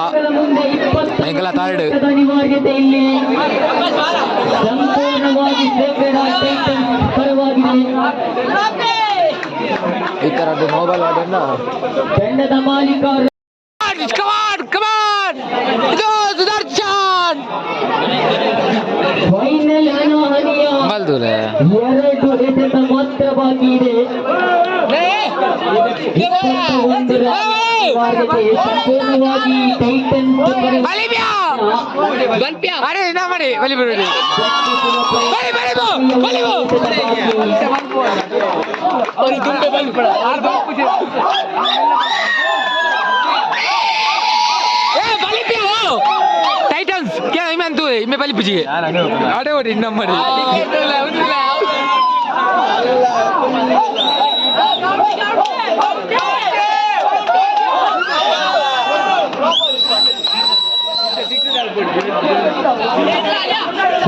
ಎಂಕಲ ಥರ್ಡ್ ಅನಿವಾರ್ಯತೆ ಇಲ್ಲಿ ಸಂಪೂರ್ಣವಾಗಿ ಸೇಕ್ರೆಡ್ ಹಾರ್ಟ್ ಟೈಟನ್ಸ್ ಪರವಾಗಿದೆ. ಈ ಥರದ್ದು ಮೊಬೈಲ್ ಆಡಿಂದ ತಂಡದ ಮಾಲೀಕ ಇದು ಸುದರ್ಶನ್ ಫೈನಲ್ ಹಣಾಹಣಿಯ ಬಲ್ದೂಲೆ 2 ಎಸೆತ ಮಾತ್ರ ಬಾಕಿ ಇದೆ. 21 ಸಂಪೂರ್ಣವಾಗಿ ಟೈಟನ್ಸ್ ಅರೆ ನಾ ಮಾಡಿ ಬಲಿ ಬಿಡಿ ಟೈಟನ್ಸ್ ಇಮ್ಮಂತೂ ಇಮ್ಮೆ ಬಲಿ ಪುಜಿಗೆ ಆಡೇ ಓಡಿ ನಮ್ಮ ಮಾಡಿ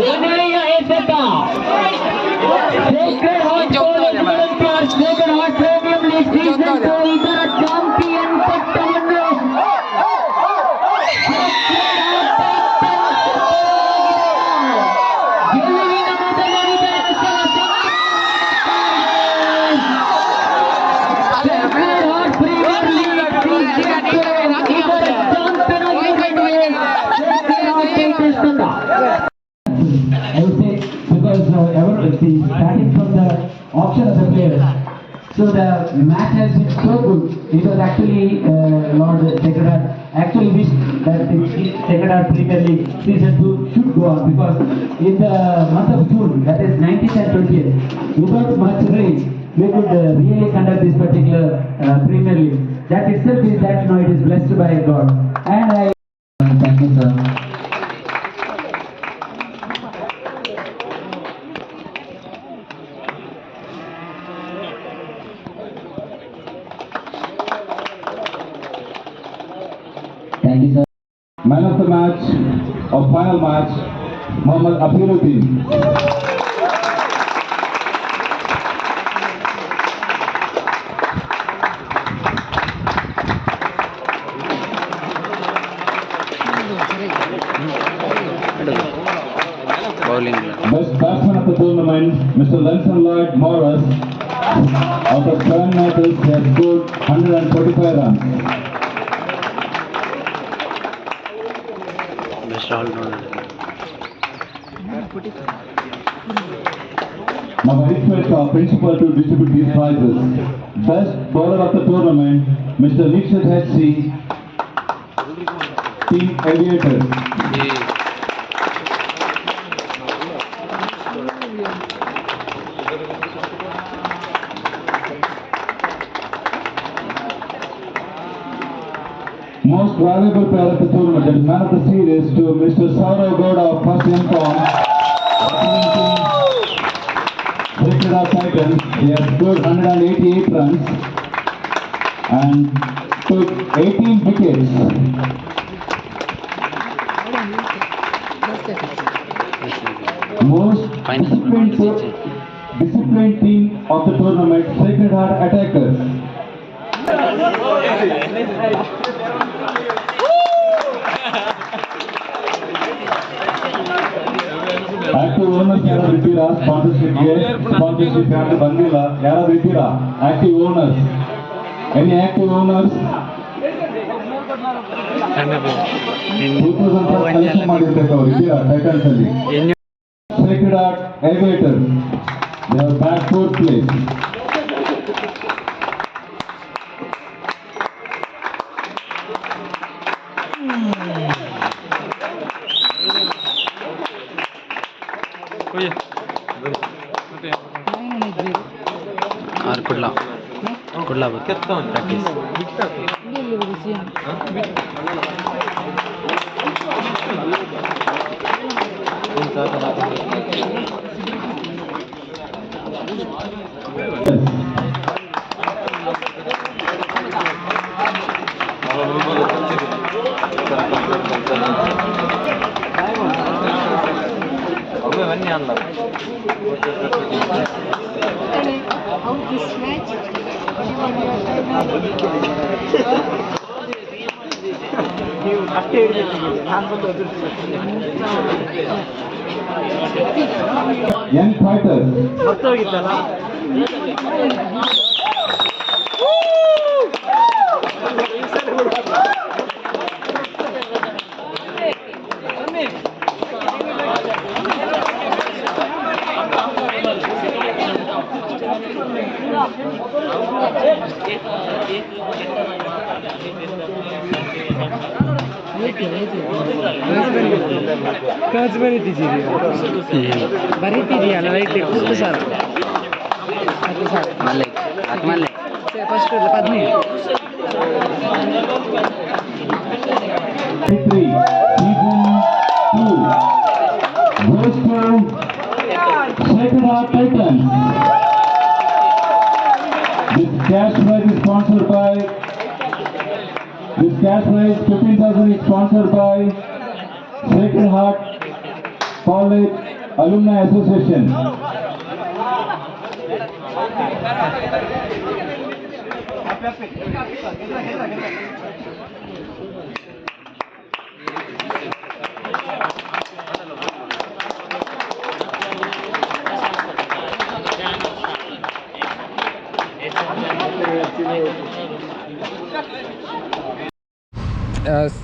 ಕೊನೆಯ ಎಸೆತ Sacred heart premium league season 2 ಇದರ ಚಾಂಪಿಯನ್ ಪಟ್ಟವನ್ನು ಗೆಲುವಿನ ಮೊದಲ ವಿಜಯೋತ್ಸವ Sacred heart premium league season 2 ಇದರ ಚಾಂಪಿಯನ್ ಆಗಿದ್ದಾರೆ ಸೇಕ್ರೆಡ್ ಹಾರ್ಟ್ ಟೈಟನ್ಸ್ ತಂಡ. I would say because starting from the option of the players, so the match has been so good. It was actually Lord Secretary actually wished that the Secretary Premier League season 2 should go on because in the month of June, that is 19th and 20th, without much rain, we could really conduct this particular Premier League. That itself is that it is blessed by God. And I thank you, sir. Thank you, sir. Man of the match, or final match, Mohammad Afiruddin. Best batsman of the tournament, Mr. Lenson Lloyd Morris. Out of 7 matches, he has scored 145 runs. Now I request our principal to distribute these prizes. Best bowler of the tournament, Mr. Nikshit HC, Team Aviator. Most valuable player of the tournament, that is man of the series, to Mr. Saurav Gowda of first inform. Secretary of Titans, he has scored 188 runs and took 18 wickets. Most disciplined team of the tournament, Sacred Heart Attackers. Active owners ಯಾರಾದ್ರೂ ಇದ್ದೀರಾ? Sponsorship ಯಾರು ಬಂದಿಲ್ಲ, ಯಾರಾದ್ರೂ ಇದ್ದೀರಾ? Active owners, any active owners? 2000 collection ಮಾಡಿರ್ಬೇಕು ಅವ್ರು, ಇದ್ದೀರಾ Titans ಅಲ್ಲಿ? Sacred Sacred Heart Aviators. They have back 4th place. Kudla practice Young fighters. काच ಬರೀತಿದೆಯಲ್ಲ ಲೈಟ್ ಎಷ್ಟು sir first 15 Victory, season 2, goes to Sacred Heart Titans. This cash prize is sponsored by, this cash prize 15,000 is sponsored by Sacred Heart College Alumni Association.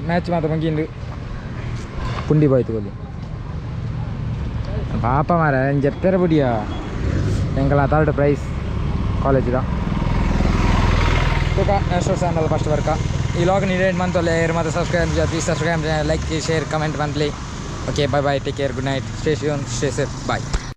Match ಮಾತ್ರ ಮಂಗಿಂದು ಪುಂಡಿ ಬಾಯ್ತು ಅಲ್ಲಿ ಪಾಪ ಮಾರ చెప్తారా బుడియా ఎంకల 3rd praise కాలేజ్లో तो नेक्स्ट चैनल फर्स्ट वर्क ఈ లోग नीडेड मंथ मात्र subscribe please subscribe like share comment monthly okay bye bye take care good night stay tune stay safe bye